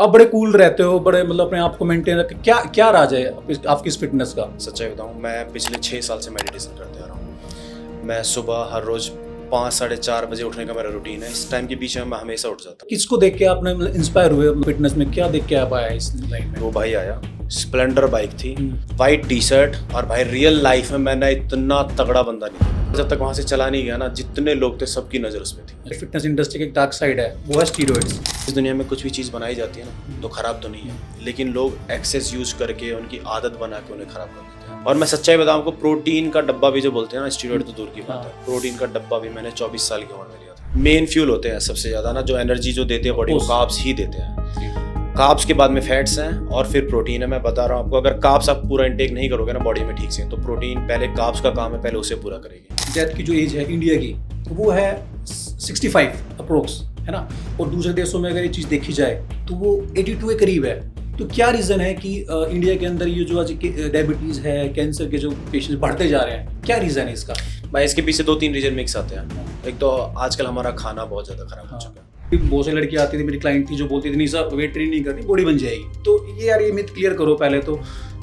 आप बड़े कूल रहते हो, बड़े मतलब अपने आप को मेंटेन रख, क्या क्या राज है आपकी इस फिटनेस का? सच्चाई बताऊँ, मैं पिछले 6 साल से मेडिटेशन करते आ रहा हूँ। मैं सुबह हर रोज 5 साढ़े 4 बजे उठने का मेरा रूटीन है। इस टाइम के पीछे मैं हमेशा उठ जाता किसको देख के आपने मतलब इंस्पायर हुए फिटनेस में? क्या देख के आप आया इस लाइन में? हूँ। वो भाई आया, स्प्लेंडर बाइक थी, वाइट टी शर्ट, और भाई रियल लाइफ में मैंने इतना तगड़ा बंदा नहीं देखा। जब तक वहाँ से चला नहीं गया ना, जितने लोग थे सबकी नज़र उस पर थी। फिटनेस इंडस्ट्री की एक डार्क साइड है, वो है स्टीरॉइड्स। इस दुनिया में कुछ भी चीज़ बनाई जाती है ना तो ख़राब तो नहीं है, लेकिन लोग एक्सेस यूज करके उनकी आदत बना के उन्हें ख़राब कर देते हैं। और मैं सच्चाई बताऊं आपको, प्रोटीन का डब्बा भी जो बोलते हैं ना, स्टीरॉइड तो दूर की बात है, प्रोटीन का डब्बा भी मैंने 24 साल की उम्र में लिया था। मेन फ्यूल होते हैं सबसे ज़्यादा ना, जो एनर्जी जो देते हैं बॉडी को, कार्ब्स ही देते हैं। कार्ब्स के बाद में फैट्स हैं और फिर प्रोटीन है। मैं बता रहा हूँ आपको, अगर कार्ब्स आप पूरा इंटेक नहीं करोगे ना बॉडी में ठीक से, तो प्रोटीन पहले कार्ब्स का काम है, पहले उसे पूरा करेगी। डेथ की जो एज है इंडिया की, वो है 65 अप्रोक्स, है ना? और दूसरे देशों में अगर ये चीज़ देखी जाए तो वो 82 के करीब है। तो क्या रीज़न है कि इंडिया के अंदर ये जो आज डायबिटीज़ है, कैंसर के जो पेशेंट्स बढ़ते जा रहे हैं, क्या रीज़न है इसका? भाई इसके पीछे 2-3 रीजन मिक्स आते हैं। एक तो आजकल हमारा खाना बहुत ज़्यादा खराब हो चुका है। बहुत सारी लड़की आती थी, मेरी क्लाइंट थी, जो बोलती थी नहीं सर वेट ट्रेनिंग नहीं करनी, बॉडी बन जाएगी। तो ये यार, ये मिथ क्लियर करो पहले तो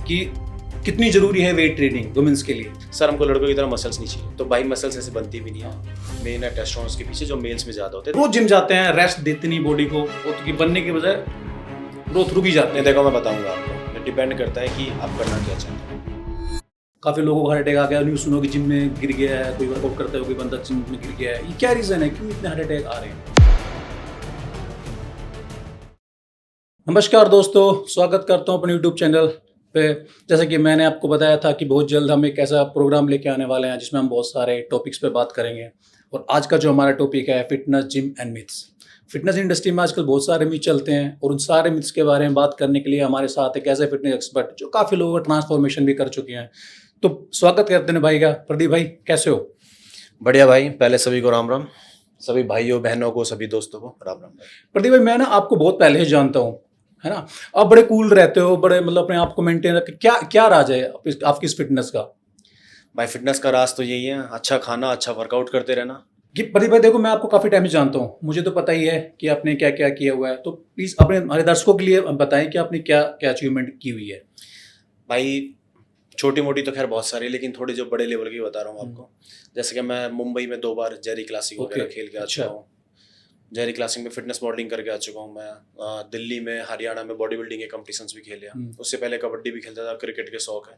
कि कितनी जरूरी है वेट ट्रेनिंग वुमेन्स के लिए? सर हमको लड़कों की तरह मसल्स नहीं चाहिए, तो भाई मसल्स ऐसे बनती भी नहीं है। मेन है टेस्टोस्टेरोन के पीछे जो मेल्स में ज़्यादा होते हैं। रोज जिम जाते हैं, रेस्ट देते नहीं बॉडी को, तो बनने के बजाय ग्रोथ रुक ही जाते हैं। देखो मैं बताऊंगा आपको, डिपेंड करता है कि आप करना क्या चाहते हैं। काफी लोगों को हार्ट अटैक आ गया, न्यूज़ सुनो कि जिम में गिर गया है, कोई वर्कआउट करता है कोई बंदा जिम में गिर गया है। ये क्या रीजन है, क्यों इतने हार्ट अटैक आ रहे हैं? नमस्कार दोस्तों, स्वागत करता हूं अपने YouTube चैनल पे। जैसे कि मैंने आपको बताया था कि बहुत जल्द हम एक ऐसा प्रोग्राम लेके आने वाले हैं जिसमें हम बहुत सारे टॉपिक्स पे बात करेंगे। और आज का जो हमारा टॉपिक है, fitness, gym and myths. Fitness industry में आजकल बहुत सारे मिथ चलते हैं और उन सारे मिथ्स के बारे में बात करने के लिए हमारे साथ एक ऐसे फिटनेस एक्सपर्ट जो काफ़ी लोगों का ट्रांसफॉर्मेशन भी कर चुके हैं। तो स्वागत करते हैं भाई का। प्रदीप भाई कैसे हो? बढ़िया भाई, पहले सभी को राम राम, सभी भाइयों बहनों को, सभी दोस्तों को राम राम। प्रदीप भाई, मैं ना आपको बहुत पहले से जानता हूँ, है ना? आप बड़े कूल रहते हो, बड़े मतलब अपने आप को मेंटेन रख, क्या क्या राज है आपकी इस फिटनेस का? भाई फिटनेस का राज तो यही है, अच्छा खाना, अच्छा वर्कआउट करते रहना। कि प्रदीप भाई देखो, मैं आपको काफ़ी टाइम से जानता हूँ, मुझे तो पता ही है कि आपने क्या क्या किया हुआ है। तो प्लीज़ अपने हमारे दर्शकों के लिए बताएं कि आपने क्या क्या अचीवमेंट की हुई है। भाई छोटी मोटी तो खैर बहुत सारी, लेकिन थोड़ी जो बड़े लेवल की बता रहा हूँ आपको। जैसे कि मैं मुंबई में 2 बार जेरी क्लासिक वगैरह खेल के आ चुका हूँ। जेरी क्लासिक में फिटनेस मॉडलिंग करके आ चुका हूँ मैं। दिल्ली में, हरियाणा में बॉडी बिल्डिंग के कॉम्पिटिशंस भी खेले हैं। उससे पहले कबड्डी भी खेलता था, क्रिकेट के शौक है।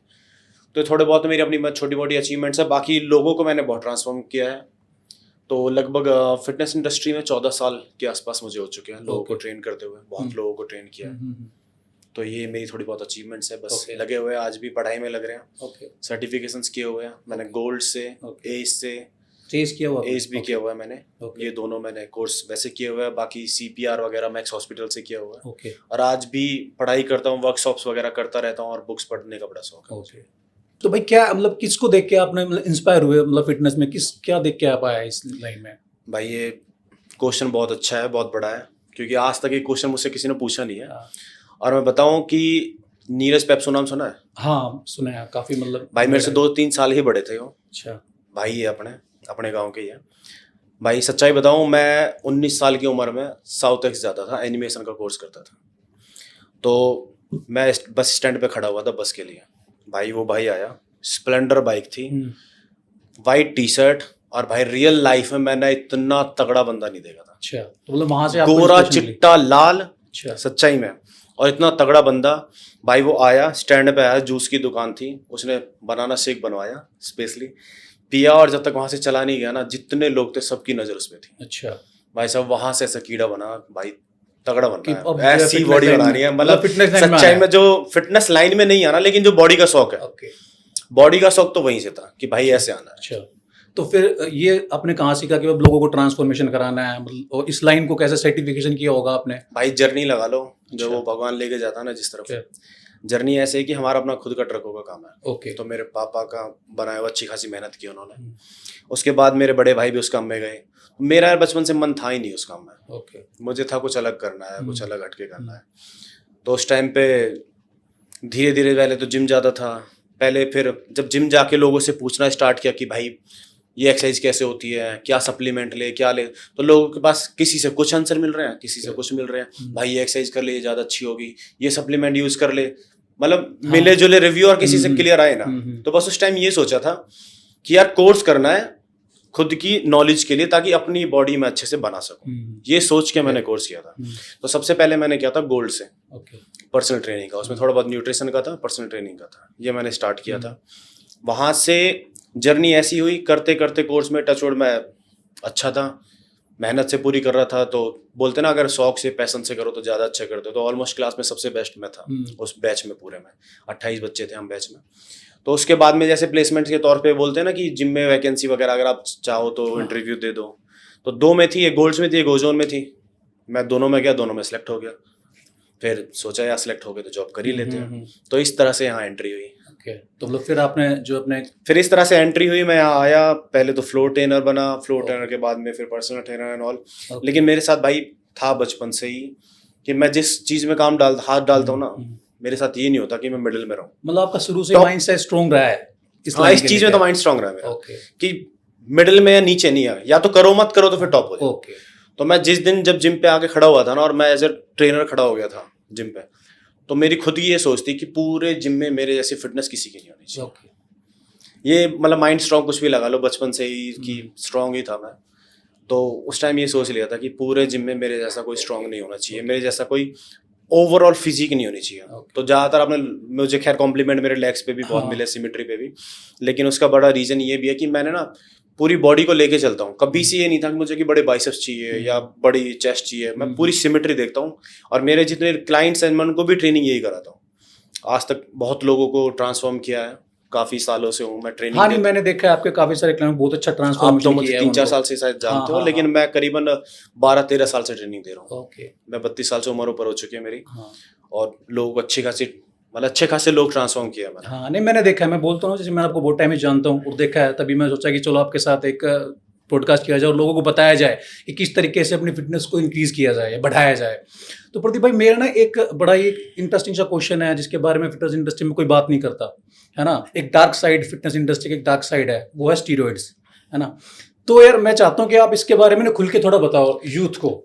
तो थोड़े बहुत मेरी अपनी छोटी मोटी अचीवमेंट्स है। बाकी लोगों को मैंने बहुत ट्रांसफॉर्म किया है। तो लगभग फिटनेस इंडस्ट्री में 14 साल के आसपास मुझे हो चुके हैं, लोगों को ट्रेन करते हुए, बहुत लोगों को ट्रेन किया है। तो ये मेरी थोड़ी बहुत अचीवमेंट्स है। बस लगे हुए हैं, आज भी पढ़ाई में लग रहे हैं। सर्टिफिकेशंस किए हुए हैं मैंने, गोल्ड से, एस से, चेस किया हुआ, एस भी किया हुआ है मैंने। ये दोनों मैंने कोर्स वैसे किए हुए हैं। बाकी CPR वगैरह मैक्स हॉस्पिटल से किया हुआ है। और आज भी पढ़ाई करता हूँ, वर्कशॉप्स वगैरह करता रहता हूँ, और बुक्स पढ़ने का बड़ा शौक है। तो भाई क्या मतलब किसको देख के आपने मतलब इंस्पायर हुए, मतलब फिटनेस में क्या देख के आप आए इस लाइन में? भाई ये क्वेश्चन बहुत अच्छा है, बहुत बड़ा है, क्योंकि आज तक ये क्वेश्चन मुझसे किसी ने पूछा नहीं है। और मैं बताऊं कि नीरज पेप्सो नाम सुना है? हाँ सुना है, काफी मतलब भाई मेरे से 2-3 साल ही बड़े थे वो। अच्छा भाई ये अपने गांव के ही है। भाई सच्चाई बताऊं, मैं 19 साल की उम्र में साउथ एक्स जाता था, एनिमेशन का कोर्स करता था। तो मैं बस स्टैंड पे खड़ा हुआ था बस के लिए। भाई वो भाई आया, स्प्लेंडर बाइक थी, वाइट टी शर्ट, और भाई रियल लाइफ में मैंने इतना तगड़ा बंदा नहीं देखा था। अच्छा, तो मतलब वहां से आपको गोरा इंस्पिरेशन मिली? चिट्टा लाल, अच्छा, सच्चाई में, और इतना तगड़ा बंदा। भाई वो आया, स्टैंड पे आया, जूस की दुकान थी, उसने बनाना शेक बनवाया, स्पेशली पिया, और जब तक वहां से चला नहीं गया ना, जितने लोग थे सबकी नजर उस पे थी। अच्छा भाई साहब वहां से ऐसा कीड़ा बना, भाई तगड़ा कि बनना अब है, जो है ऐसी fitness बॉडी line बनानी में, है। मतलब fitness line में सच्चाई आया। में जो फिटनेस लाइन में नहीं आना, लेकिन जो बॉडी का शौक है, बॉडी का शौक तो वहीं से था कि भाई ऐसे आना है। अच्छा, तो फिर ये आपने कहाँ सीखा कि अब लोगों को ट्रांसफॉर्मेशन कराना है, मतलब और इस लाइन को कैसे सर्टिफिकेशन किया होगा आपने? भाई जर्नी लगा लो, जो वो भगवान लेके जाता है ना जिस तरफ। जर्नी ऐसे है कि हमारा अपना खुद का ट्रकों का काम है। तो मेरे पापा का बनाया हुआ, अच्छी खासी मेहनत की उन्होंने। उसके बाद मेरे बड़े भाई भी उस काम में गए। मेरा बचपन से मन था ही नहीं उस काम में। मुझे था कुछ अलग करना है, कुछ अलग हटके करना है। तो उस टाइम पे धीरे धीरे, पहले तो जिम जाता था पहले, फिर जब जिम जाके लोगों से पूछना स्टार्ट किया कि भाई ये एक्सरसाइज कैसे होती है, क्या सप्लीमेंट ले, क्या ले। तो लोगों के पास किसी से कुछ आंसर मिल रहे हैं, किसी से कुछ मिल रहे हैं। भाई ये एक्सरसाइज कर ले, ये ज्यादा अच्छी होगी, ये सप्लीमेंट यूज कर ले, मतलब मिले जुले रिव्यू और किसी से क्लियर आए ना। तो बस उस टाइम ये सोचा था कि यार कोर्स करना है खुद की नॉलेज के लिए, ताकि अपनी बॉडी में अच्छे से बना सकूं। ये सोच के मैंने कोर्स किया था। तो सबसे पहले मैंने किया था गोल्ड से, पर्सनल ट्रेनिंग का। उसमें थोड़ा बहुत न्यूट्रिशन का था, पर्सनल ट्रेनिंग का था, ये मैंने स्टार्ट किया था। वहां से जर्नी ऐसी हुई, करते करते कोर्स में टचवुड मैं अच्छा था, मेहनत से पूरी कर रहा था। तो बोलते ना अगर शौक से पैशन से करो तो ज़्यादा अच्छा करते हो। तो ऑलमोस्ट क्लास में सबसे बेस्ट मैं था उस बैच में, पूरे में 28 बच्चे थे हम बैच में। तो उसके बाद में जैसे प्लेसमेंट के तौर पे बोलते हैं ना कि जिम में वैकेंसी वगैरह अगर आप चाहो तो इंटरव्यू दे दो। तो 2 में थी, एक गोल्ड्स में थी, एक ओजोन में थी। मैं दोनों में गया, दोनों में सेलेक्ट हो गया। फिर सोचा यार सेलेक्ट हो गए तो जॉब कर ही लेते हैं। तो इस तरह से यहाँ एंट्री हुई। तो मतलब फिर आपने जो अपने फिर इस तरह से एंट्री हुई, मैं यहाँ आया। पहले तो फ्लोर ट्रेनर बना, फ्लोर ट्रेनर के बाद में फिर पर्सनल ट्रेनर एंड ऑल। लेकिन मेरे साथ भाई था बचपन से ही कि मैं जिस चीज में हाथ डालता हूँ ना, मेरे साथ ये नहीं होता कि मैं मिडिल में रहूँ। मतलब आपका शुरू से माइंड सेट स्ट्रॉन्ग रहा है इस चीज में, तो माइंड स्ट्रॉन्ग रहा है मेरा कि मिडिल में या नीचे नहीं है, या तो करो मत करो तो फिर टॉप हो जाए। तो मैं जिस दिन जब जिम पे आके खड़ा हुआ था ना, और मैं एज ए ट्रेनर खड़ा हो गया था जिम पे, तो मेरी खुद की ये सोच थी कि पूरे जिम में मेरे जैसी फिटनेस किसी की नहीं होनी चाहिए। ये मतलब माइंड स्ट्रॉन्ग कुछ भी लगा लो, बचपन से ही कि स्ट्रॉन्ग ही था मैं। तो उस टाइम ये सोच लिया था कि पूरे जिम में मेरे जैसा कोई स्ट्रॉन्ग नहीं होना चाहिए, मेरे जैसा कोई ओवरऑल फिजिक नहीं होनी चाहिए। तो ज़्यादातर आपने मुझे खैर कॉम्प्लीमेंट मेरे लेग्स पे भी बहुत मिले, सिमेट्री पे भी। लेकिन उसका बड़ा रीज़न ये भी है कि मैंने ना पूरी बॉडी को लेके चलता हूँ। कभी से ये नहीं था कि मुझे कि बड़े बाइसेप्स चाहिए या बड़ी चेस्ट चाहिए। मैं पूरी सिमेट्री देखता हूँ, और मेरे जितने क्लाइंट्स हैं मैं उनको भी ट्रेनिंग यही कराता हूँ। आज तक बहुत लोगों को ट्रांसफॉर्म किया है, काफी सालों से हूँ मैं ट्रेनिंग। हाँ, नहीं मैंने देखा है आपके काफी सारे क्लाइंट बहुत अच्छा ट्रांसफॉर्म। आप तो मुझे 3-4 साल से शायद जानते हो, लेकिन मैं करीबन 12-13 साल से ट्रेनिंग दे रहा हूँ। मैं 32 साल से उम्र ऊपर हो चुकी है मेरी। और लोग अच्छे खासे लोग ट्रांसफॉर्म किया मैंने। हाँ, नहीं मैंने देखा है, मैं बोलता हूँ जैसे मैं आपको बहुत टाइम में जानता हूँ और देखा है, तभी मैं सोचा कि चलो आपके साथ एक पॉडकास्ट किया जाए और लोगों को बताया जाए कि किस तरीके से अपनी फिटनेस को इंक्रीज किया जाए या बढ़ाया जाए। तो प्रदीप भाई, मेरा ना एक बड़ा ही इंटरेस्टिंग सा क्वेश्चन है जिसके बारे में फिटनेस इंडस्ट्री में कोई बात नहीं करता है ना। एक डार्क साइड, फिटनेस इंडस्ट्री की एक डार्क साइड है, वो है स्टीरॉइड्स, है ना। तो यार मैं चाहता हूँ कि आप इसके बारे में खुल के थोड़ा बताओ यूथ को।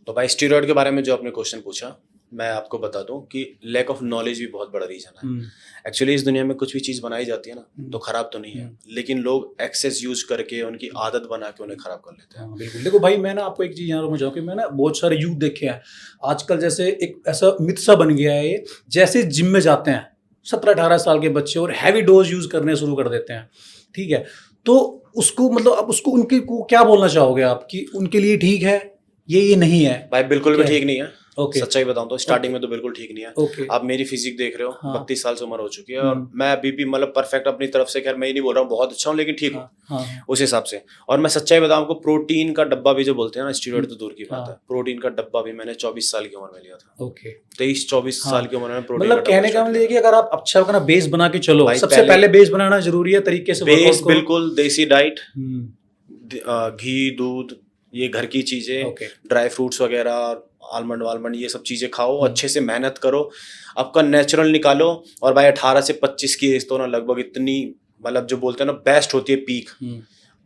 तो भाई स्टीरॉइड के बारे में जो आपने क्वेश्चन पूछा, मैं आपको बता दूं कि लैक ऑफ नॉलेज भी बहुत बड़ा रीजन है। एक्चुअली इस दुनिया में कुछ भी चीज बनाई जाती है ना तो खराब तो नहीं है, लेकिन लोग एक्सेस यूज करके उनकी आदत बना के उन्हें खराब कर लेते हैं। बिल्कुल। देखो भाई, मैं ना आपको एक चीज यहाँ रुक जाऊँ कि मैं ना बहुत सारे यूथ देखे हैं आजकल, जैसे एक ऐसा मिथ सा बन गया है ये, जैसे जिम में जाते हैं 17-18 साल के बच्चे और हैवी डोज यूज करने शुरू कर देते हैं, ठीक है। तो उसको मतलब आप उसको उनके को क्या बोलना चाहोगे आप कि उनके लिए ठीक है ये नहीं है? भाई बिल्कुल भी ठीक नहीं है। Okay. सच्चाई बताऊं तो स्टार्टिंग में तो बिल्कुल ठीक नहीं है। Okay. आप मेरी फिजिक देख रहे हो, हाँ। 32 साल से उम्र हो चुकी है, और मैं अभी भी मतलब परफेक्ट अपनी तरफ से, खैर मैं ही नहीं बोल रहा हूँ बहुत अच्छा हूँ, लेकिन ठीक हूँ। हाँ। उस हिसाब से। और मैं सच्चाई बताऊं आपको, प्रोटीन का डब्बा भी जो बोलते हैं ना, स्टीरॉइड तो दूर की बात है, प्रोटीन का डब्बा भी मैंने 24 साल की उम्र में लिया था। 23-24 साल की उम्र में प्रोटीन। मतलब कहने का मतलब ये कि अगर आप अच्छा अपना बेस बना के चलो, सबसे पहले बेस बनाना जरूरी है तरीके से। बेस बिल्कुल देसी डाइट, घी, दूध, ये घर की चीजें, ड्राई फ्रूट्स वगैरह, आलमंड वालमंड, ये सब चीजें खाओ, अच्छे से मेहनत करो, आपका नेचुरल निकालो। और भाई 18 से 25 की एज तो ना लगभग इतनी, मतलब जो बोलते हैं ना बेस्ट होती है, पीक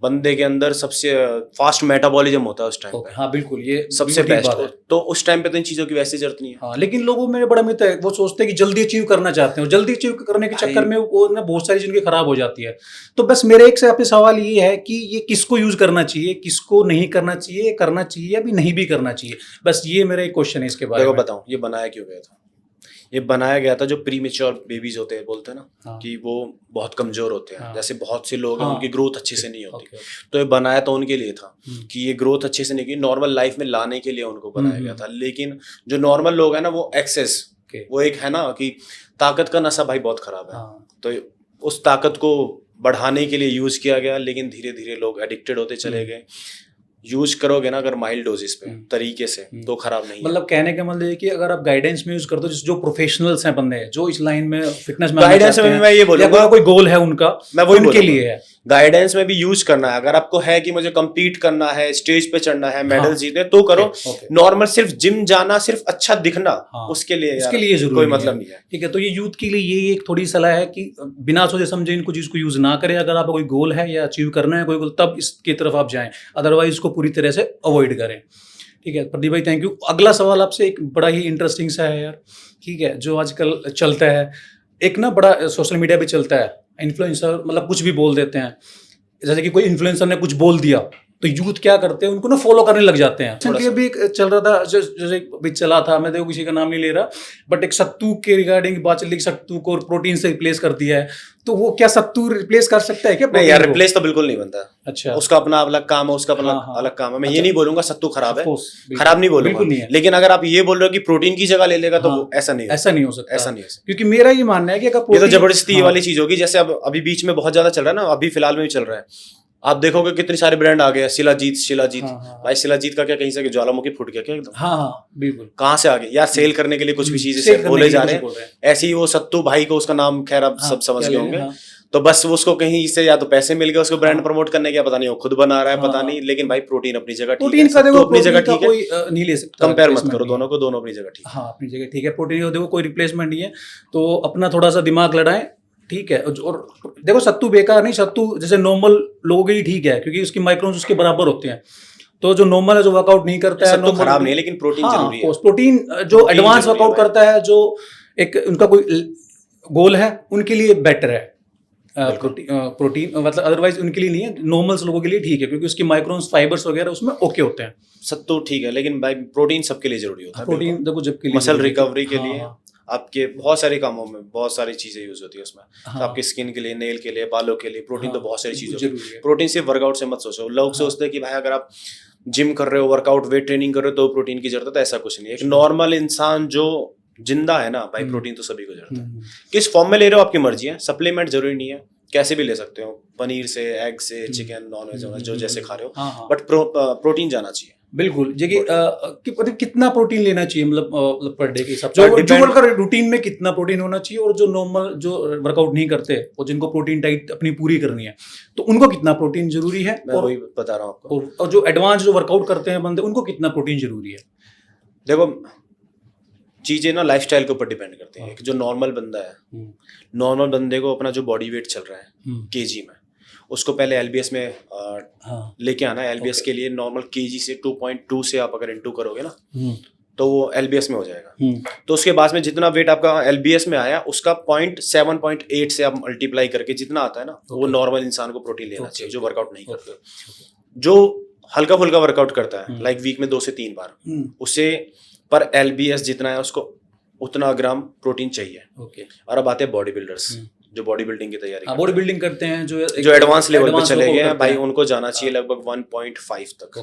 बंदे के अंदर सबसे फास्ट मेटाबॉलिज्म होता है उस टाइम पे। हाँ बिल्कुल, ये सबसे बेस्ट है। तो उस टाइम पे तो इन चीजों की वैसे जरूरत नहीं है। हाँ, लेकिन लोगों में बड़ा मिथ है, वो सोचते हैं कि जल्दी अचीव करना चाहते हैं, जल्दी अचीव करने के चक्कर में वो ना बहुत सारी जिंदगी खराब हो जाती है। तो बस मेरे एक से आपसे सवाल ये है कि ये किसको यूज करना चाहिए, किसको नहीं करना चाहिए, करना चाहिए या भी नहीं भी करना चाहिए, बस ये मेरा एक क्वेश्चन है इसके बारे में। बताऊं ये बनाया क्यों गया था? ये बनाया गया था जो प्रीमेच्योर बेबीज होते हैं, बोलते हैं ना कि वो बहुत कमजोर होते हैं, जैसे बहुत से लोग हैं उनकी ग्रोथ अच्छे से नहीं होती। तो ये बनाया तो उनके लिए था कि ये ग्रोथ अच्छे से नहीं की, नॉर्मल लाइफ में लाने के लिए उनको बनाया गया था। लेकिन जो नॉर्मल लोग हैं ना, वो एक्सेस, वो एक है ना कि ताकत का नशा भाई बहुत खराब है। तो उस ताकत को बढ़ाने के लिए यूज किया गया, लेकिन धीरे धीरे लोग एडिक्टेड होते चले गए। यूज करोगे ना अगर माइल्ड डोजेस पे तरीके से तो खराब नहीं है। मतलब कहने का मतलब है कि अगर आप गाइडेंस में यूज करते हो, जो प्रोफेशनल्स हैं बंदे जो इस लाइन में फिटनेस में गाइडेंस में मैं ये बोलूंगा, कोई गोल है उनका, मैं वही उनके लिए है। गाइडेंस में भी यूज करना है। अगर आपको है कि मुझे compete करना है, स्टेज पे चढ़ना है, मेडल जीतने, तो करो। नॉर्मल सिर्फ जिम जाना, सिर्फ अच्छा दिखना, उसके लिए जरूरी कोई मतलब नहीं है। ठीक है, तो ये यूथ के लिए ये एक थोड़ी सलाह है कि बिना सोचे समझे इनको चीज को यूज ना करें। अगर आपका कोई गोल है या अचीव करना है कोई गोल, तब इसकी तरफ आप जाएं, अदरवाइज इसको पूरी तरह से अवॉइड करें। ठीक है प्रदीप भाई, थैंक यू। अगला सवाल आपसे एक बड़ा ही इंटरेस्टिंग सा है यार, ठीक है, जो आजकल चलता है, एक ना बड़ा सोशल मीडिया पे चलता है, इन्फ्लुएंसर मतलब कुछ भी बोल देते हैं। जैसे कि कोई इन्फ्लुएंसर ने कुछ बोल दिया तो यूथ क्या करते हैं, उनको ना फॉलो करने लग जाते हैं। थोड़ा सा अभी एक चल रहा था, जैसे अभी चला था, मैं देखो किसी का नाम नहीं ले रहा, बट एक सत्तू के रिगार्डिंग बात चल रही, सत्तू को प्रोटीन से रिप्लेस कर दिया है। तो वो क्या सत्तू रिप्लेस कर सकता है क्या? नहीं यार, रिप्लेस तो बिल्कुल नहीं बनता। अच्छा, उसका अपना अलग काम है, उसका अपना अलग काम है। मैं ये नहीं बोलूंगा सत्तू खराब है, खराब नहीं बोलूंगा, नहीं है। लेकिन अगर आप ये बोल रहे हो कि प्रोटीन की जगह ले लेगा, तो वो ऐसा नहीं हो सकता। ऐसा नहीं हो सकता, क्योंकि मेरा ये मानना है कि अगर ये तो जबरदस्ती वाली चीज होगी। जैसे अब अभी बीच में बहुत ज्यादा चल रहा है ना, अभी फिलहाल में भी चल रहा है, आप देखोगे कितने सारे ब्रांड आ गए हैं, शिलाजीत। भाई शिलाजीत का क्या, कहीं से ज्वालामुखी फूट गया क्या एकदम? बिल्कुल, कहाँ से आ गए यार? सेल करने के लिए कुछ भी चीजें बोले जा रहे हैं। ऐसे ही वो सत्तू भाई को, उसका नाम खैर आप सब समझ गए होंगे, तो बस उसको कहीं से या तो पैसे मिल गए उसको ब्रांड प्रमोट करने के, पता नहीं वो खुद बना रहा है, पता नहीं। लेकिन भाई प्रोटीन अपनी जगह ठीक है, सत्तू अपनी जगह ठीक है, नहीं ले सकता, कंपेयर मत करो दोनों को, दोनों अपनी जगह ठीक है। हाँ अपनी जगह ठीक है, प्रोटीन देखो कोई रिप्लेसमेंट नहीं है, तो अपना थोड़ा सा दिमाग लड़ाएं, ठीक है। और देखो सत्तू बेकार नहीं, सत्तू जैसे नॉर्मल लोगों के लिए ठीक है, क्योंकि उसकी माइक्रोन्स उसके बराबर होते हैं। तो जो नॉर्मल है, जो वर्कआउट नहीं करता है, सत्तू खराब नहीं है, लेकिन प्रोटीन जरूरी है। प्रोटीन जो एडवांस वर्कआउट करता है, जो एक उनका कोई गोल है, उनके लिए बेटर है प्रोटीन, मतलब अदरवाइज उनके लिए नहीं है। नॉर्मल्स लोगों के लिए ठीक है, क्योंकि उसकी माइक्रोन्स, फाइबर्स वगैरह उसमें ओके होते हैं। सत्तू ठीक है, लेकिन भाई प्रोटीन सबके लिए जरूरी होता है। प्रोटीन देखो जब के लिए मसल रिकवरी के लिए, आपके बहुत सारे कामों में बहुत सारी चीजें यूज होती है उसमें। तो आपकी स्किन के लिए, नेल के लिए, बालों के लिए प्रोटीन तो बहुत सारी चीजें होती है। प्रोटीन सिर्फ वर्कआउट से मत सोचो। लोग सोचते हैं कि भाई अगर आप जिम कर रहे हो, वर्कआउट, वेट ट्रेनिंग कर रहे हो तो प्रोटीन की जरूरत है, ऐसा कुछ नहीं है। एक नॉर्मल इंसान जो जिंदा है ना भाई, प्रोटीन तो सभी को जरूरत है। किस फॉर्म में ले रहे हो आपकी मर्जी है, सप्लीमेंट जरूरी नहीं है, कैसे भी ले सकते हो, पनीर से, एग से, चिकन, नॉनवेज, जो जैसे खा रहे हो, बट प्रोटीन जाना चाहिए। बिल्कुल, कि कितना प्रोटीन लेना चाहिए, मतलब पर डे के हिसाब से, जो वर्कर रूटीन में कितना प्रोटीन होना चाहिए, और जो नॉर्मल जो वर्कआउट नहीं करते और जिनको प्रोटीन डाइट अपनी पूरी करनी है, तो उनको कितना प्रोटीन जरूरी है। मैं वही बता रहा हूँ आपको। और जो एडवांस जो वर्कआउट करते हैं बंदे, उनको कितना प्रोटीन जरूरी है। देखो चीजें ना लाइफस्टाइल के ऊपर डिपेंड करती है। जो नॉर्मल बंदा है, नॉर्मल बंदे को अपना जो बॉडी वेट चल रहा है केजी में, उसको पहले एलबीएस में लेके आना है। एलबीएस के लिए नॉर्मल केजी से 2.2 से आप अगर इनटू करोगे ना, तो वो एलबीएस में हो जाएगा। तो उसके बाद में जितना वेट आपका एलबीएस में आया, उसका 0.7.8 से आप मल्टीप्लाई करके जितना आता है ना, वो नॉर्मल इंसान को प्रोटीन लेना चाहिए, जो वर्कआउट नहीं करता। जो हल्का फुल्का वर्कआउट करता है, लाइक वीक में 2 से 3 बार, उसे पर एलबीएस जितना है उसको उतना ग्राम प्रोटीन चाहिए। और अब आते हैं बॉडी बिल्डर्स, जो बॉडी बिल्डिंग की तैयारी, बॉडी बिल्डिंग करते हैं, जो एडवांस लेवल पे चले गए हैं भाई, उनको जाना चाहिए लगभग 1.5 तक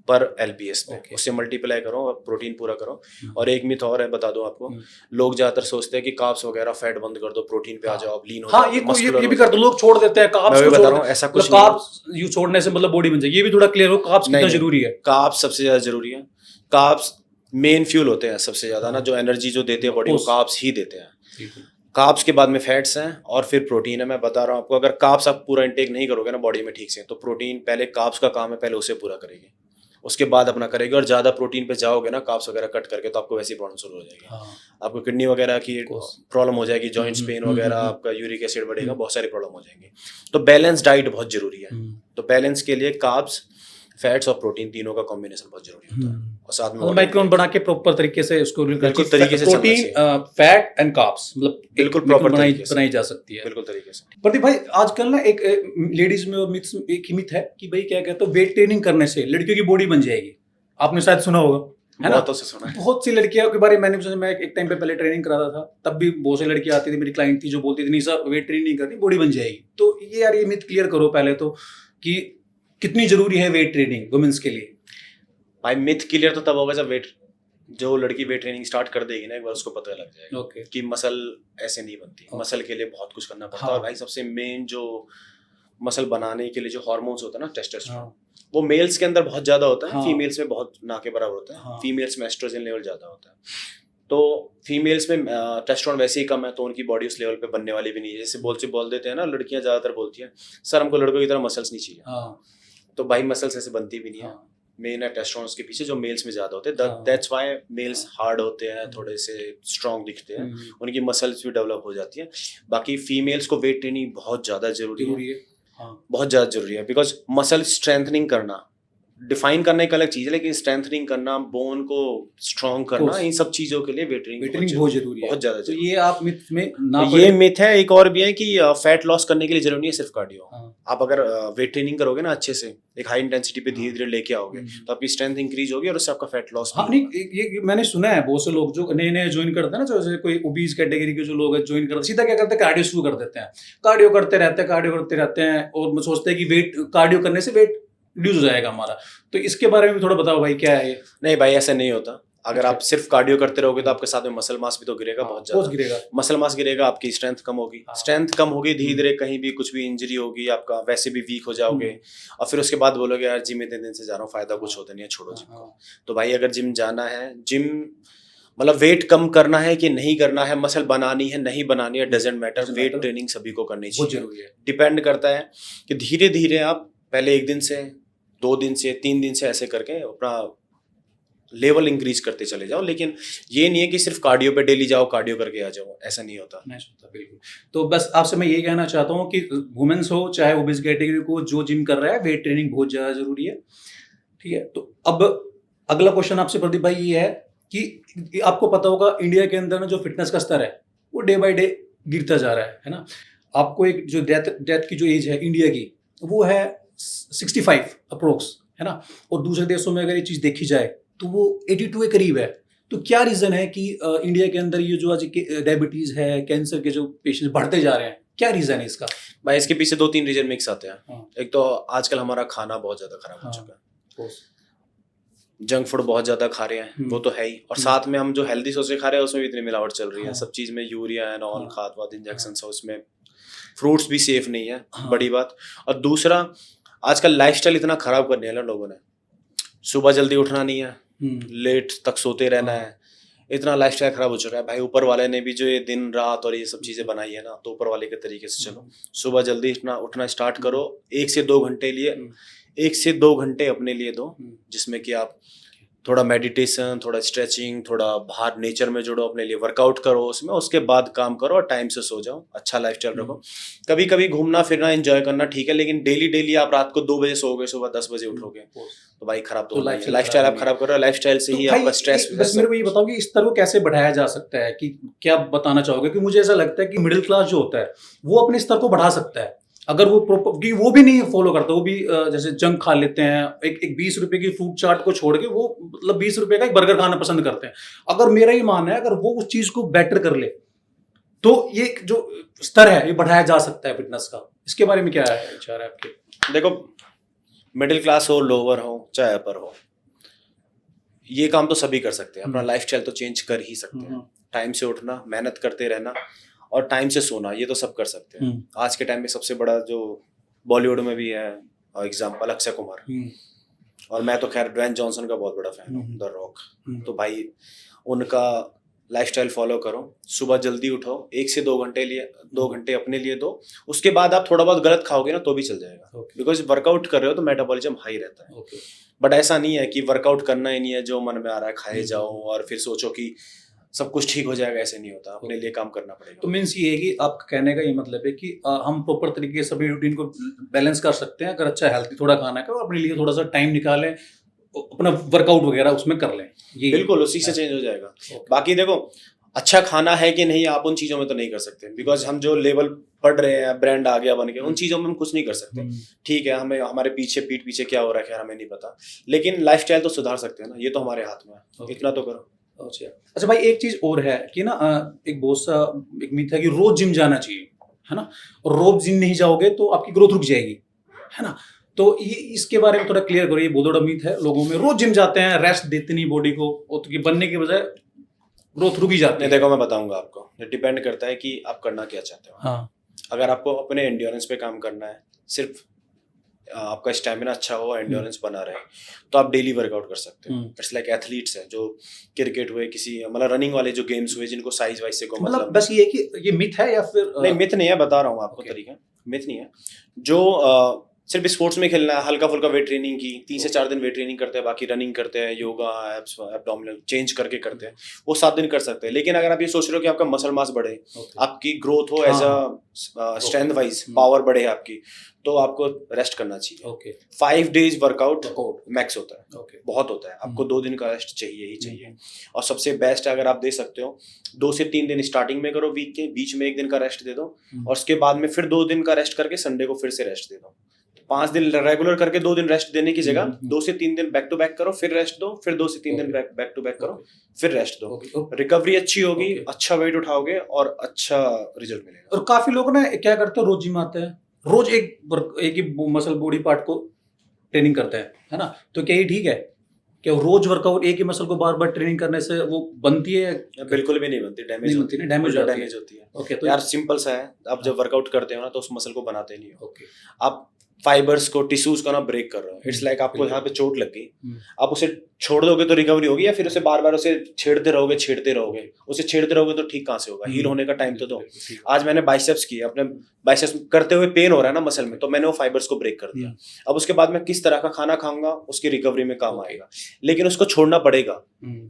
पर एलबीएस में। उससे मल्टीप्लाई करो और प्रोटीन पूरा करो। और एक मिथ और है, बता दो आपको, लोग ज्यादातर सोचते हैं कि कार्ब्स वगैरह फैट बंद कर दो, प्रोटीन पे आ जाओ, आप लीन हो जाओ। ये भी कर दो, लोग छोड़ देते हैं कार्ब्स को। बता रहा हूं ऐसा कुछ कार्ब्स यू छोड़ने से मतलब बॉडी बन जाएगी, ये भी थोड़ा क्लियर हो। कार्ब्स कितना जरूरी है? कार्ब्स सबसे ज्यादा जरूरी है। कार्ब्स मेन फ्यूल होते हैं सबसे ज्यादा ना, जो एनर्जी जो देते हैं बॉडी को, कार्ब्स ही देते हैं। कार्ब्स के बाद में फैट्स हैं और फिर प्रोटीन है। मैं बता रहा हूँ आपको, अगर कार्ब्स आप पूरा इंटेक नहीं करोगे ना बॉडी में ठीक से, तो प्रोटीन पहले कार्ब्स का काम है, पहले उसे पूरा करेगी, उसके बाद अपना करेगी। और ज्यादा प्रोटीन पे जाओगे ना कार्ब्स वगैरह कट करके, तो आपको वैसी प्रॉब्लम शुरू हो जाएगी। आपको किडनी वगैरह की प्रॉब्लम हो जाएगी, जॉइंट्स पेन वगैरह, आपका यूरिक एसिड बढ़ेगा, बहुत सारी प्रॉब्लम हो जाएंगी। तो बैलेंस डाइट बहुत जरूरी है। तो बैलेंस के लिए कार्ब्स, फैट्स और प्रोटीन तीनों का कॉम्बिनेशन बहुत जरूरी होता है। और साथ में माइक्रोन बना के प्रॉपर तरीके से उसको बिल्कुल तरीके से प्रोटीन, फैट एंड कार्ब्स, मतलब बिल्कुल प्रॉपर बनाई जा सकती है, बिल्कुल तरीके से। प्रदीप भाई, आजकल ना एक लेडीज में एक मिथ है कि भाई क्या कहते हैं, वेट ट्रेनिंग करने से लड़कियों की बॉडी बन जाएगी। आपने शायद सुना होगा, है ना? बहुत सी लड़कियों के बारे में मैं एक टाइम पे पहले ट्रेनिंग कराता था, तब भी बहुत सी लड़कियां आती थी, मेरी क्लाइंट थी, जो बोलती थी नहीं सर वेट ट्रेनिंग नहीं करनी, बॉडी बन जाएगी। तो ये यार ये मिथ क्लियर करो पहले तो, कि कितनी जरूरी है वेट ट्रेनिंग वुमेन्स के लिए। भाई मिथ क्लियर तो तब होगा जब जो लड़की वेट ट्रेनिंग स्टार्ट कर देगी ना, एक बार उसको पता लग जाएगा कि मसल ऐसे नहीं बनती। मसल के लिए बहुत कुछ करना पड़ता है। और भाई सबसे मेन जो मसल बनाने के लिए जो हार्मोन्स होता है ना, टेस्टोस्टेरोन, वो मेल्स के अंदर बहुत ज्यादा होता है, फीमेल्स में बहुत ना के बराबर होता है। फीमेल्स में एस्ट्रोजन लेवल ज्यादा होता है। तो फीमेल्स में टेस्टोस्टेरोन वैसे ही कम है, तो उनकी बॉडी उस लेवल पे बनने वाली भी नहीं है। जैसे बोल देते हैं ना, लड़कियां ज्यादातर बोलती हैं सर हमको लड़कों की तरह मसल्स नहीं चाहिए। हाँ, तो भाई मसल्स ऐसे बनती भी नहीं है। हाँ, मेन है टेस्टोस्टेरोन उसके पीछे जो मेल्स में ज्यादा होते हैं। हाँ, दैट्स व्हाई मेल्स हार्ड होते हैं, थोड़े से स्ट्रांग दिखते हैं, उनकी मसल्स भी डेवलप हो जाती है। बाकी फीमेल्स को वेट ट्रेनिंग बहुत ज्यादा जरूरी है। हाँ, बहुत ज्यादा जरूरी है, बिकॉज मसल स्ट्रेंथनिंग करना, डिफाइन करना एक अलग चीज है, लेकिन स्ट्रेंथनिंग करना, बोन को स्ट्रांग करना, course. इन सब चीजों के लिए वेट वेटरिंग बहुत जरूरी है। बहुत ज्यादा तो जरूरी ये आप मिथ में ना है। ये मिथ है। एक और भी है कि फैट लॉस करने के लिए जरूरी नहीं है सिर्फ कार्डियो। हाँ, आप अगर वेट ट्रेनिंग करोगे ना अच्छे से, एक हाई इंटेंसिटी पे धीरे धीरे लेके आओगे, तो आपकी स्ट्रेंथ इंक्रीज होगी और उससे आपका फैट लॉस हाँ, भी नहीं ये मैंने सुना है बहुत से लोग जो नए नए ज्वाइन करते हैं ना, जैसे कोई ओबीज कैटेगरी के जो लोग हैं ज्वाइन करते हैं, सीधा क्या करते हैं कार्डियो शुरू कर देते हैं, कार्डियो करते रहते हैं और सोचते हैं कि वेट कार्डियो करने से वेट रिड्यूस हो जाएगा हमारा। तो इसके बारे में भी थोड़ा बताओ भाई, क्या है ये? नहीं भाई, ऐसा नहीं होता। अगर आप सिर्फ कार्डियो करते रहोगे तो आपके साथ में मसल मास भी तो गिरेगा, बहुत ज्यादा गिरेगा। मसल मास गिरेगा, आपकी स्ट्रेंथ कम होगी। स्ट्रेंथ कम होगी, धीरे धीरे कहीं भी कुछ भी इंजरी होगी, आपका वैसे भी वीक हो जाओगे, और फिर उसके बाद बोलोगे यार जिम इतने दिन से जा रहा हूँ, फायदा कुछ होता नहीं है, छोड़ो जिम को। तो भाई अगर जिम जाना है, जिम मतलब वेट कम करना है कि नहीं करना है, मसल बनानी है नहीं बनानी है, डजेंट मैटर। वेट ट्रेनिंग सभी को करनी चाहिए। डिपेंड करता है कि धीरे धीरे आप पहले 1 दिन से 2 दिन से 3 दिन से ऐसे करके अपना लेवल इंक्रीज करते चले जाओ। लेकिन ये नहीं है कि सिर्फ कार्डियो पे डेली जाओ, कार्डियो करके आ जाओ, ऐसा नहीं होता। बिल्कुल। तो बस आपसे मैं यही कहना चाहता हूँ कि वुमेन्स हो चाहे ओबीज कैटेगरी को, जो जिम कर रहा है वेट ट्रेनिंग बहुत ज्यादा जरूरी है। ठीक है, तो अब अगला क्वेश्चन आपसे प्रदीप भाई ये है कि आपको पता होगा इंडिया के अंदर ना जो फिटनेस का स्तर है वो डे बाय डे गिरता जा रहा है ना। आपको एक जो डेथ की जो एज है इंडिया की वो है 65 अप्रोक्स, है ना, और दूसरे देशों में अगर ये चीज देखी जाए तो वो 82 के करीब है। तो क्या रीजन है कि इंडिया के अंदर ये जो आज डायबिटीज है, कैंसर के जो पेशेंट बढ़ते जा रहे हैं, क्या रीजन है इसका? भाई इसके पीछे 2-3 रीजन मिक्स आते हैं। हाँ। एक तो आजकल हमारा खाना बहुत ज्यादा खराब हो चुका है, जंक फूड बहुत ज्यादा खा रहे हैं, वो तो है ही, और साथ में हम जो हेल्दी सोच के खा रहे हैं उसमें भी इतनी मिलावट चल रही है। सब चीज में यूरिया एंड ऑल, खाद वाद, इंजेक्शन है उसमें, फ्रूट्स भी सेफ नहीं है, बड़ी बात। और दूसरा, आजकल लाइफस्टाइल इतना खराब कर दिया है लोगों ने, सुबह जल्दी उठना नहीं है, लेट तक सोते रहना है, इतना लाइफस्टाइल खराब हो चुका है भाई। ऊपर वाले ने भी जो ये दिन रात और ये सब चीजें बनाई है ना, तो ऊपर वाले के तरीके से चलो, सुबह जल्दी उठना स्टार्ट करो। 1 से 2 घंटे लिए 1 से 2 घंटे अपने लिए दो, जिसमें कि आप थोड़ा मेडिटेशन, थोड़ा स्ट्रेचिंग, थोड़ा बाहर नेचर में जुड़ो, अपने लिए वर्कआउट करो उसमें, उसके बाद काम करो और टाइम से सो जाओ, अच्छा लाइफस्टाइल रखो। कभी कभी घूमना फिरना एंजॉय करना ठीक है, लेकिन डेली डेली आप रात को 2 बजे सोओगे, सुबह 10 बजे उठोगे, तो भाई खराब तो लाइफस्टाइल आप खराब कर रहे हो। लाइफस्टाइल से ही आपका स्ट्रेस। बस मेरे को ये बताओ कि इस तरह को कैसे बढ़ाया जा सकता है, कि क्या बताना चाहोगे? कि मुझे ऐसा लगता है कि मिडिल क्लास जो होता है वो अपने स्तर को बढ़ा सकता है अगर वो कि वो भी नहीं फॉलो करता, वो भी जैसे जंक खा लेते हैं, एक 20 रुपए की फ्रूट चाट को छोड़ के वो मतलब 20 रुपए का एक बर्गर खाना पसंद करते हैं। अगर मेरा ही मानना है अगर वो उस चीज को बेटर कर ले तो ये जो स्तर है ये बढ़ाया जा सकता है फिटनेस का। इसके बारे में क्या है विचार है आपके? देखो, मिडिल क्लास हो, लोअर हो, चाहे अपर हो, ये काम तो सभी कर सकते हैं। अपना लाइफस्टाइल तो चेंज कर ही सकते हैं। टाइम से उठना, मेहनत करते रहना और टाइम से सोना, ये तो सब कर सकते हैं। आज के टाइम में सबसे बड़ा जो बॉलीवुड में भी है एग्जांपल, अक्षय कुमार, और मैं तो खैर ड्वेन जॉनसन का बहुत बड़ा फैन हूँ, द रॉक। तो भाई उनका लाइफस्टाइल फॉलो करो, सुबह जल्दी उठो, 1 से 2 घंटे लिए 2 घंटे अपने लिए दो, उसके बाद आप थोड़ा बहुत गलत खाओगे ना तो भी चल जाएगा, बिकॉज वर्कआउट कर रहे हो तो मेटाबॉलिज्म हाई रहता है। बट ऐसा नहीं है कि वर्कआउट करना ही नहीं है, जो मन में आ रहा है खाए जाओ और फिर सोचो कि सब कुछ ठीक हो जाएगा, ऐसे नहीं होता, अपने लिए काम करना पड़ेगा। तो मीन्स ये है कि आपका कहने का ये मतलब है कि हम प्रॉपर तरीके से सभी रूटीन को बैलेंस कर सकते हैं। अगर अच्छा हेल्थी थोड़ा खाना है, अपने लिए थोड़ा सा टाइम निकालें, अपना वर्कआउट वगैरह उसमें कर लें, ये बिल्कुल उसी से चेंज हो जाएगा। बाकी देखो, अच्छा खाना है कि नहीं, आप उन चीजों में तो नहीं कर सकते, बिकॉज हम जो लेवल पढ़ रहे हैं, ब्रांड आ गया बन के, उन चीजों में हम कुछ नहीं कर सकते। ठीक है, हमें हमारे पीठ पीछे क्या हो रहा है खैर हमें नहीं पता, लेकिन लाइफस्टाइल तो सुधार सकते हैं ना, ये तो हमारे हाथ में है, इतना तो करो। अच्छा भाई, एक चीज और है कि ना एक बहुत सा एक मिथ है कि रोज जिम जाना चाहिए, है ना, और रोज जिम नहीं जाओगे तो आपकी ग्रोथ रुक जाएगी, है ना। तो ये इसके बारे में थोड़ा क्लियर करो, ये बहुत बड़ा मिथ है लोगों में। रोज जिम जाते हैं, रेस्ट देते नहीं बॉडी को, और बनने के बजाय ग्रोथ रुक ही जाती है। देखो मैं बताऊंगा आपको, डिपेंड करता है कि आप करना क्या चाहते हो। हाँ। अगर आपको अपने एंड्योरेंस पे काम करना है, सिर्फ आपका स्टेमिना अच्छा हो, एंड्योरेंस बना रहे, तो आप डेली वर्कआउट कर सकते हो। इट्स लाइक एथलीट्स हैं जो क्रिकेट हुए, किसी मतलब रनिंग वाले जो गेम्स हुए, जिनको साइज वाइज से कोई मतलब बस ये कि ये मिथ है या फिर नहीं, मिथ नहीं है, बता रहा हूँ आपको Okay. तरीका। मिथ नहीं है। जो सिर्फ स्पोर्ट्स में खेलना है, हल्का फुल्का वेट ट्रेनिंग की 3 से 4 दिन वेट ट्रेनिंग करते हैं, बाकी रनिंग करते हैं, योगा, एब्स, एब्डोमिनल चेंज करके करते हैं, वो 7 दिन कर सकते हैं। लेकिन अगर आप ये सोच रहे हो कि आपका मसल मास बढ़े, Okay. आपकी ग्रोथ हो as a strength wise, power बढ़े आपकी, तो आपको रेस्ट करना चाहिए। Okay 5 days workout workout max होता है, ओके बहुत होता है। आपको 2 दिन का रेस्ट चाहिए ही चाहिए। और सबसे बेस्ट अगर आप दे सकते हो, 2 से 3 दिन स्टार्टिंग में करो वीक के, बीच में 1 दिन का रेस्ट दे दो, और उसके बाद में फिर 2 दिन का रेस्ट करके संडे को फिर से रेस्ट दे दो। 5 दिन रेगुलर करके 2 दिन रेस्ट देने की जगह 2 से 3 दिन बैक टू बैक करो, फिर रेस्ट दो, फिर 2 से 3 दिन बैक टू बैक करो, फिर रेस्ट दो। रिकवरी अच्छी होगी, अच्छा वेट उठाओगे और अच्छा रिजल्ट मिलेगा। और काफी लोग ना क्या करते हैं, रोज जिम आते हैं, रोज एक ही मसल बॉडी पार्ट को ट्रेनिंग करते हैं, है ना? तो क्या ये ठीक है? क्या रोज वर्कआउट एक ही मसल को बार बार ट्रेनिंग करने से वो बनती है? बिल्कुल भी नहीं बनती, डैमेज नहीं होती बनती है, ना, डैमेज डैमेज होती है। ओके तो यार सिंपल सा है, आप जब वर्कआउट करते हो ना तो उस मसल को बनाते नहीं हो, ओके आप फाइबर्स को, टिश्यूज को ना ब्रेक कर रहे हो। इट्स लाइक आपको यहाँ पे चोट लग गई, आप उसे छोड़ दोगे तो रिकवरी होगी, या फिर उसे बार बार उसे छेड़ते रहोगे, उसे छेड़ते रहोगे तो ठीक कहाँ से होगा? हील होने का टाइम तो दो। आज मैंने बाइसेप्स किए, अपने बाइसेप्स करते हुए पेन हो रहा है ना मसल में, तो मैंने वो फाइबर्स को ब्रेक कर दिया। अब उसके बाद मैं किस तरह का खाना खाऊंगा, उसकी रिकवरी में काम आएगा, लेकिन उसको छोड़ना पड़ेगा।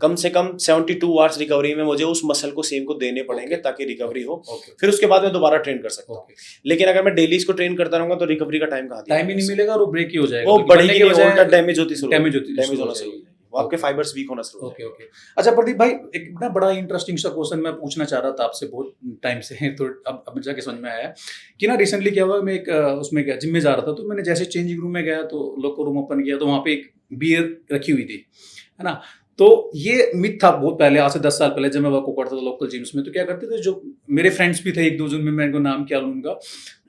कम से कम 72 आवर्स रिकवरी में मुझे उस मसल को सेम को देने पड़ेंगे ताकि रिकवरी हो, फिर उसके बाद मैं दोबारा ट्रेन कर सकता हूँ। लेकिन अगर मैं डेली इसको ट्रेन करता रहूंगा तो रिकवरी का टाइम टाइम ही नहीं मिलेगा और वो ब्रेक ही हो जाएगा, वो बढ़ेगी नहीं, उल्टा डैमेज होना शुरू हो जाएगी, वो आपके फाइबर्स वीक होना शुरू हो ओके ओके। अच्छा प्रदीप भाई, एक ना बड़ा इंटरेस्टिंग सा क्वेश्चन मैं पूछना चाह रहा था आपसे बहुत टाइम से, तो अब जाके समझ में आया कि ना रिसेंटली क्या हुआ, मैं एक उसमें जिम में जा रहा था, तो मैंने जैसे चेंजिंग रूम में गया तो लोकर रूम ओपन किया तो वहाँ पे एक बियर रखी हुई थी, है ना? तो ये मिथ था बहुत पहले, आज से 10 साल पहले जब मैं वर्क करता था लोकल जिम्स में, तो क्या करते थे, जो मेरे फ्रेंड्स भी थे एक दो जिन में, मैं इनको नाम क्या लूंगा,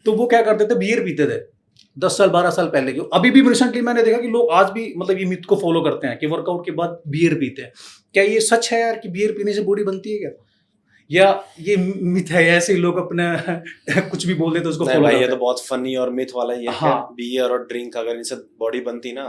तो वो क्या करते थे, बियर पीते थे 10 साल 12 साल पहले के। अभी भी रिसेंटली मैंने देखा कि लोग आज भी मतलब ये मिथ को फॉलो करते हैं कि वर्कआउट के बाद बियर पीते हैं। क्या ये सच है यार कि बियर पीने से बॉडी बनती है क्या, या ये मिथ है, ऐसे ही लोग अपने कुछ भी बोल देते उसको फॉलो करते हैं? ये तो बहुत फनी और मिथ वाला ही है। हाँ। बियर और ड्रिंक अगर इनसे बॉडी बनती ना,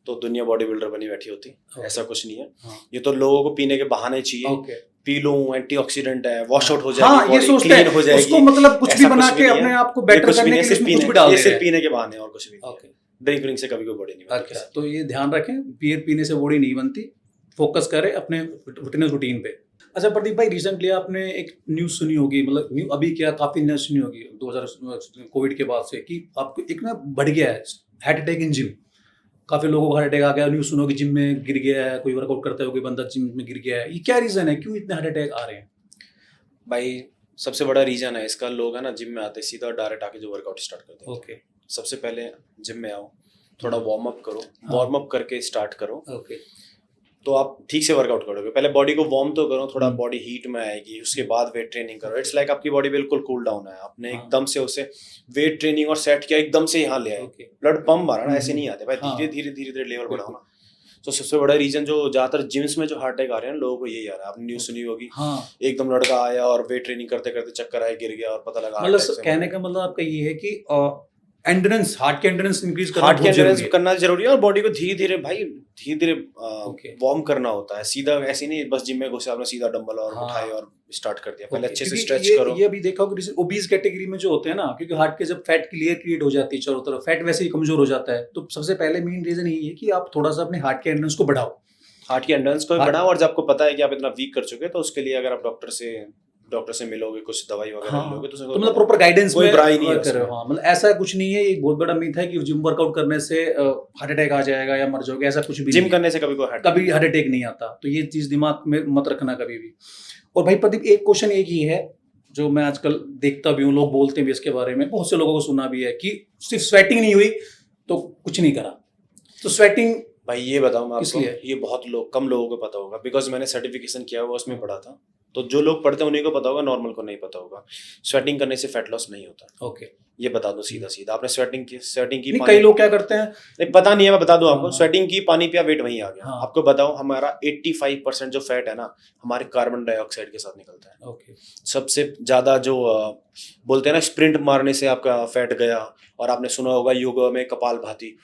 तो दुनिया बॉडी बिल्डर बनी बैठी होती। ऐसा कुछ नहीं है। ये तो लोगों को पीने के बहाने चाहिए, पी लूं, एंटीऑक्सीडेंट है, वॉश आउट हो जाएगी, ये सोचते हैं हो जाएगी, उसको मतलब कुछ भी बना के अपने आप को बेटर करने के लिए उसमें कुछ भी डाल देते हैं। पीने के बहाने और कुछ भी नहीं। ड्रिंक से कभी कोई बॉडी नहीं बनती। अच्छा, तो ये ध्यान रखें, बियर पीने से बॉडी नहीं बनती, फोकस करें अपने फिटनेस रूटीन पे। अच्छा प्रदीप भाई, रिसेंटली आपने एक न्यूज़ सुनी होगी, मतलब अभी क्या काफ़ी न्यूज़ सुनी होगी 2000 कोविड के बाद से, कि आपको एक ना बढ़ गया है हार्ट अटैक इन जिम। काफ़ी लोगों को हार्ट अटैक आ गया, न्यूज़ सुनोगे जिम में गिर गया है, कोई वर्कआउट करता है कोई बंदा जिम में गिर गया है। ये क्या रीज़न है, क्यों इतने हार्ट अटैक आ रहे हैं? भाई सबसे बड़ा रीज़न है इसका, लोग है ना जिम में आते सीधा डायरेक्ट आके जो वर्कआउट स्टार्ट करते हैं। ओके, सबसे पहले जिम में आओ, थोड़ा वार्म अप करो, वार्म अप करके स्टार्ट करो, ओके, तो आप ठीक से वर्कआउट करोगे। पहले बॉडी को वार्म तो करो, थोड़ा बॉडी हीट में आएगी, उसके बाद वेट ट्रेनिंग करो। इट्स लाइक आपकी बॉडी बिल्कुल कूल डाउन है, आपने एकदम से उसे वेट ट्रेनिंग और सेट किया, एकदम से यहाँ ले आए, ब्लड पंप मारा ना, ऐसे नहीं आते भाई, धीरे धीरे लेवल बढ़ाओ ना। तो सबसे बड़ा रीजन जो ज्यादातर जिम्स में जो हार्ट अटैक आ रहे हैं लोगों को यही आ रहा है। आपने न्यूज़ सुनी होगी, एकदम लड़का आया और वेट ट्रेनिंग करते करते चक्कर आए, गिर गया और पता लगा। मतलब कहने का मतलब आपका ये है कि एंड्योरेंस, हार्ट के एंड्योरेंस इंक्रीज करना जरूरी है, और बॉडी को धीरे धीरे वार्म करना होता है। सीधा ऐसे नहीं बस जिम में घुसे आपने सीधा डंबल और उठाए और स्टार्ट कर दिया। पहले अच्छे से स्ट्रेच करो। ये अभी देखा होगा ओबीज कैटेगरी में जो होते हैं ना, क्योंकि हार्ट के जब फैट की लेयर क्रिएट हो जाती है चारों तरफ, फैट वैसे ही कमजोर हो जाता है, तो सबसे पहले मेन रीजन यही है कि आप थोड़ा सा अपने हार्ट के एंड्योरेंस को बढ़ाओ, हार्ट के एंड्योरेंस को बढ़ाओ। और जब आपको पता है कि आप इतना वीक कर चुके हैं, तो उसके लिए अगर आप डॉक्टर से मिलोगे, कुछ दवाई वगैरह लोगे, तो मतलब प्रॉपर गाइडेंस कोई बुराई नहीं है। हाँ, मतलब ऐसा कुछ नहीं है, एक बहुत बड़ा मिथ है कि जिम वर्कआउट करने से हार्ट अटैक आ जाएगा या मर जाओगे, ऐसा कुछ भी जिम करने से कभी हार्ट अटैक नहीं आता। तो ये चीज दिमाग में मत रखना कभी भी। और भाई प्रदीप, एक क्वेश्चन एक ही है जो मैं आजकल देखता भी हूँ, लोग बोलते भी इसके बारे में, बहुत से लोगों को सुना भी है कि सिर्फ स्वेटिंग नहीं हुई तो कुछ नहीं करा। तो स्वेटिंग भाई ये बताऊं मैं आपको, ये बहुत कम लोगों को पता होगा, बिकॉज मैंने सर्टिफिकेशन किया हुआ, उसमें पढ़ा था। तो जो लोग पढ़ते हैं उन्हीं को पता होगा, नॉर्मल को नहीं पता होगा। स्वेटिंग करने से फैट लॉस नहीं होता। ओके, ये बता दूं सीधा सीधा। आपने स्वेटिंग की नहीं, कई लोग क्या करते हैं, नहीं पता नहीं है, मैं बता दूं आपको। हाँ। स्वेटिंग की, पानी पिया, वेट वहीं आ गया। हाँ। आपको बताऊं, हमारा 85% जो फैट है ना, हमारे कार्बन डाइऑक्साइड के साथ निकलता है। ओके, सबसे ज्यादा जो बोलते हैं ना, स्प्रिंट मारने से आपका फैट गया, और आपने सुना होगा योगा में कपालभाति,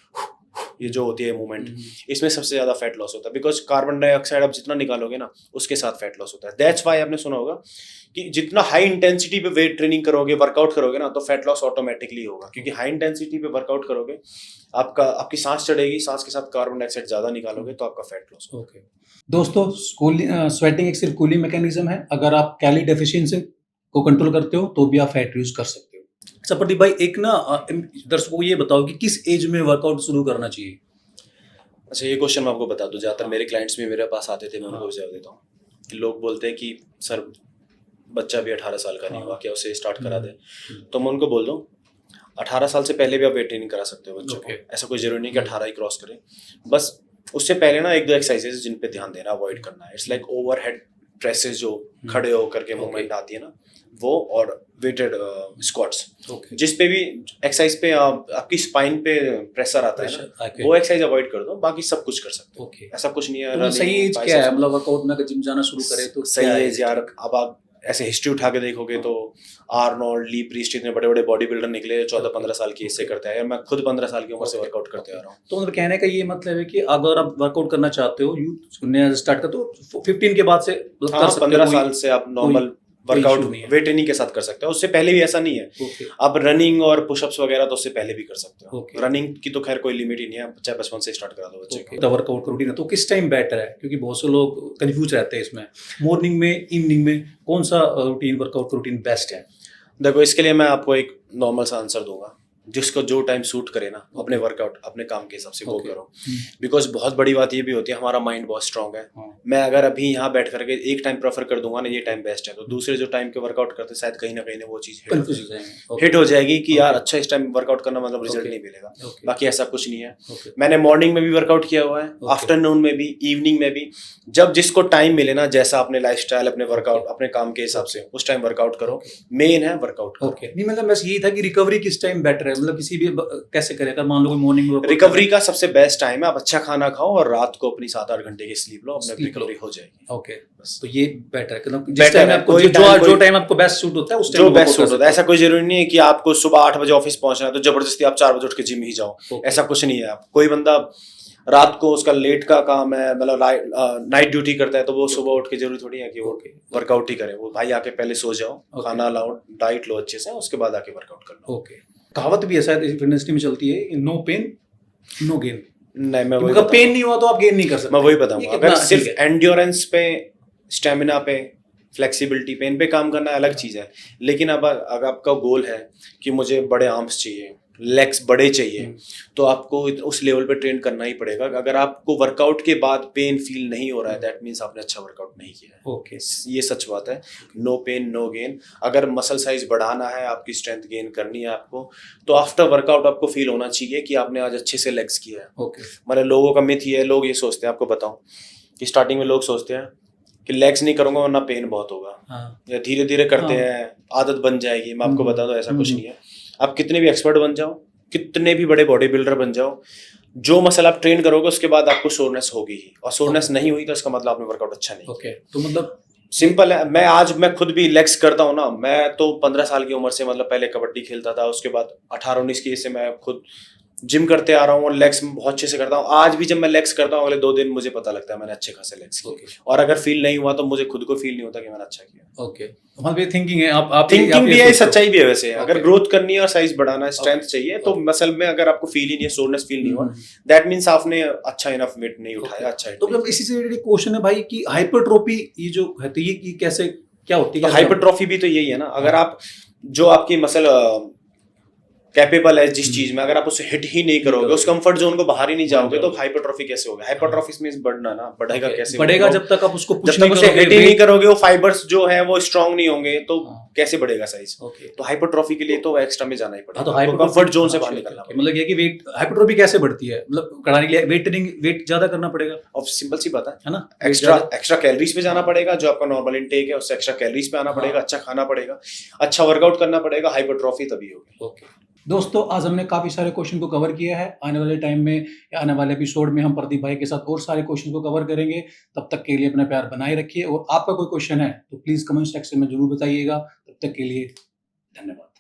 ये जो होती है मूवमेंट, इसमें सबसे ज्यादा फैट लॉस होता है, बिकॉज कार्बन डाइऑक्साइड आप जितना निकालोगे ना, उसके साथ फैट लॉस होता है। दैट्स वाई आपने सुना होगा कि जितना हाई इंटेंसिटी पे वेट ट्रेनिंग करोगे, वर्कआउट करोगे ना, तो फैट लॉस ऑटोमेटिकली होगा, क्योंकि हाई इंटेंसिटी पे वर्कआउट करोगे, आपकी सांस चढ़ेगी, सांस के साथ कार्बन डाइऑक्साइड ज्यादा निकालोगे तो आपका फैट लॉस होगा। ओके। दोस्तों, स्वेटिंग एक सिर्फ कूलिंग मैकेनिज्म है। अगर आप कैलोरी डेफिशिएंसी को कंट्रोल करते हो तो भी आप फैट यूज कर सकते हो। अच्छा प्रदीप भाई, एक ना दर्शकों को ये बताओ कि किस एज में वर्कआउट शुरू करना चाहिए? अच्छा, ये क्वेश्चन मैं आपको बता दूं, ज्यादातर मेरे क्लाइंट्स भी मेरे पास आते थे, मैं उनको जवाब देता हूँ। लोग बोलते हैं कि सर बच्चा भी 18 साल का नहीं हुआ, क्या उसे स्टार्ट करा दे? तो मैं उनको बोल दूं, 18 साल से पहले भी आप वेट ट्रेनिंग करा सकते हो बच्चों को। ऐसा कोई जरूरी नहीं कि 18 ही क्रॉस करें। बस उससे पहले ना 1-2 एक्सरसाइजेस जिन पे ध्यान देना, अवॉइड करना है। इट्स लाइक ओवरहेड प्रेसेस, जो खड़े होकर के मूवमेंट आती है ना, वो, और वेटेड स्क्वाट्स, जिस पे भी एक्सरसाइज पे आपकी स्पाइन पे प्रेशर आता है ना, वो एक्सरसाइज अवॉइड कर दो, बाकी सब कुछ कर सकते हो। ऐसा कुछ नहीं है। तो सही एज क्या है, मतलब वर्कआउट में अगर जिम जाना शुरू करे तो सही एज यार? अब आप ऐसे हिस्ट्री उठा के देखोगे तो आर्नोल्ड, ली प्रीस्ट, इतने बड़े बड़े बॉडी बिल्डर निकले 14-15 साल की इससे करते हैं। मैं खुद 15 साल की उम्र से वर्कआउट करते आ रहा हूँ। तो मतलब कहने का ये मतलब है कि अगर आप वर्कआउट करना चाहते हो, नया स्टार्ट कर, तो 15 के बाद से कर सकते हो। 15 साल से आप नॉर्मल वर्कआउट वेट ट्रेनिंग के साथ कर सकते हो। उससे पहले भी ऐसा नहीं है। आप रनिंग और पुशअप्स वगैरह तो उससे पहले भी कर सकते हो। रनिंग की तो खैर कोई लिमिट ही नहीं है, चाहे बचपन से स्टार्ट करा दो बच्चे को। तो वर्कआउट रूटीन है तो किस टाइम बेटर है? क्योंकि बहुत से लोग कंफ्यूज रहते हैं इसमें, मॉर्निंग में, इवनिंग में, कौन सा रूटीन, वर्कआउट रूटीन बेस्ट है? देखो, इसके लिए मैं आपको एक नॉर्मल सा आंसर दूंगा, जिसको जो टाइम सूट करे ना, अपने वर्कआउट अपने काम के हिसाब से वो करो। बिकॉज बहुत बड़ी बात ये भी होती है, हमारा माइंड बहुत स्ट्रांग है। मैं अगर अभी यहाँ बैठ करके एक टाइम प्रेफर कर दूंगा ना, ये टाइम बेस्ट है, तो दूसरे जो टाइम के वर्कआउट करते शायद कहीं ना कहीं वो चीज हिट हो जाएगी कि यार अच्छा इस टाइम वर्कआउट करना मतलब रिजल्ट नहीं मिलेगा। बाकी ऐसा कुछ नहीं है। मैंने मॉर्निंग में भी वर्कआउट किया हुआ है, आफ्टरनून में भी, इवनिंग में भी, जब जिसको टाइम मिले ना, जैसा अपने लाइफस्टाइल, अपने वर्कआउट, अपने काम के हिसाब से उस टाइम वर्कआउट करो। मेन है वर्कआउट। नहीं, मतलब बस यही था कि रिकवरी किस टाइम बेटर है, मतलब किसी भी कैसे करेगा, मान लो मॉर्निंग में रिकवरी का सबसे बेस्ट टाइम है, आप अच्छा खाना खाओ और रात को अपनी 7-8 घंटे की स्लीप लो, अपने रिकवरी हो जाएगी। ओके, बस तो ये बेटर है, जिस टाइम आपको जो टाइम आपको बेस्ट सूट होता है उस टाइम जो बेस्ट सूट होता है। ऐसा कोई जरूरी नहीं है कि आपको सुबह 8 बजे ऑफिस पहुंचना है तो जबरदस्ती आप 4 बजे उठ के जिम ही जाओ। ऐसा कुछ नहीं है। आप कोई बंदा रात को उसका लेट का काम है, मतलब नाइट ड्यूटी करता है, तो वो सुबह उठ के जरूरी थोड़ी है कि वो वर्कआउट ही करे। वो भाई आके पहले सो जाओ, खाना लाओ, डाइट लो अच्छे से, उसके बाद आके वर्कआउट कर लो। ओके, कहावत भी ऐसा इंडस्ट्री में चलती है, नो पेन नो गेन। नहीं, मैं वही पेन नहीं हुआ तो आप गेन नहीं कर सकते। मैं वही बताऊंगा। अगर सिर्फ एंड्योरेंस पे, स्टेमिना पे, फ्लेक्सिबिलिटी पे, इन पे काम करना अलग चीज है। लेकिन अब अगर आपका गोल है कि मुझे बड़े आर्म्स चाहिए, लेग्स बड़े चाहिए, तो आपको उस लेवल पे ट्रेन करना ही पड़ेगा। अगर आपको वर्कआउट के बाद पेन फील नहीं हो रहा है, दैट मींस आपने अच्छा वर्कआउट नहीं किया है। ओके, ये सच बात है। No pain no gain. अगर मसल साइज बढ़ाना है, आपकी स्ट्रेंथ गेन करनी है आपको, तो आफ्टर वर्कआउट आपको फील होना चाहिए कि आपने आज अच्छे से लेग्स किया है। ओके, मतलब लोगों का मिथ ये है, लोग ये सोचते हैं, आपको बताऊं कि स्टार्टिंग में लोग सोचते हैं कि लेग्स नहीं करूंगा वरना पेन बहुत होगा, या धीरे धीरे करते हैं, आदत बन जाएगी। मैं आपको बता दूं, ऐसा कुछ नहीं है। आप कितने भी एक्सपर्ट बन जाओ, कितने भी बड़े बॉडी बिल्डर बन जाओ, जो मसल आप ट्रेन करोगे उसके बाद आपको सोरनेस होगी ही, और सोरनेस नहीं हुई तो इसका मतलब आपने वर्कआउट अच्छा नहीं। ओके, तो मतलब सिंपल है। मैं खुद भी लेग्स करता हूँ ना। मैं तो 15 साल की उम्र से, मतलब पहले कबड्डी खेलता था, उसके बाद 18-19 की से मैं खुद जिम करते आ रहा हूँ और लेग्स बहुत अच्छे से करता हूँ। आज भी जब मैं लेग्स करता हूँ, अगले 2 दिन मुझे पता लगता है मैंने अच्छे खासे लेग्स किए। और अगर फील नहीं हुआ तो मुझे खुद को फील नहीं होता कि मैंने अच्छा किया। ओके, हमारी थिंकिंग है, आप थिंकिंग भी है, सच्चाई भी है। वैसे अगर ग्रोथ करनी है और साइज बढ़ाना है, स्ट्रेंथ चाहिए, तो मसल में अगर आपको फील ही नहीं है, सोरनेस फील नहीं हुआ, दैट मींस आपने अच्छा इनफ वेट नहीं उठाया। अच्छा है। तो मतलब इसी से रिलेटेड क्वेश्चन है भाई कि हाइपरट्रोफी ये जो है, तो ये कैसे क्या होती है? हाइपरट्रोफी भी तो यही है ना। अगर आप जो आपकी मसल कैपेबल है जिस चीज में, अगर आप उसे हिट ही नहीं करोगे, उस कंफर्ट जोन को बाहर ही नहीं जाओगे, तो हाइपरट्रोफी कैसे होगा? हाइपरट्रोफी मींस बढ़ना ना, बढ़ेगा कैसे? बढ़ेगा जब तक आप उसको जब तक उसे हिट ही नहीं करोगे, वो फाइबर्स जो है वो स्ट्रांग नहीं होंगे, तो कैसे बढ़ेगा साइज? तो हाइपरट्रोफी के लिए तो एक्स्ट्रा में जाना ही पड़ेगा। तो कंफर्ट जोन से बाहर निकलना पड़ेगा। मतलब ये कि वेट हाइपरट्रोफी कैसे बढ़ती है, मतलब बढ़ाने के लिए वेट ट्रेनिंग, वेट ज्यादा करना पड़ेगा। और सिंपल सी बात है ना, एक्स्ट्रा कैलोरीज पे जाना पड़ेगा। जो आपका नॉर्मल इनटेक है उससे एक्स्ट्रा कैलोरीज पे आना पड़ेगा, अच्छा खाना पड़ेगा, अच्छा वर्कआउट करना पड़ेगा, हाइपरट्रोफी तभी होगी। ओके, दोस्तों आज हमने काफ़ी सारे क्वेश्चन को कवर किया है। आने वाले टाइम में या आने वाले एपिसोड में हम प्रदीप भाई के साथ और सारे क्वेश्चन को कवर करेंगे। तब तक के लिए अपना प्यार बनाए रखिए और आपका कोई क्वेश्चन है तो प्लीज़ कमेंट सेक्शन में ज़रूर बताइएगा। तब तक के लिए धन्यवाद।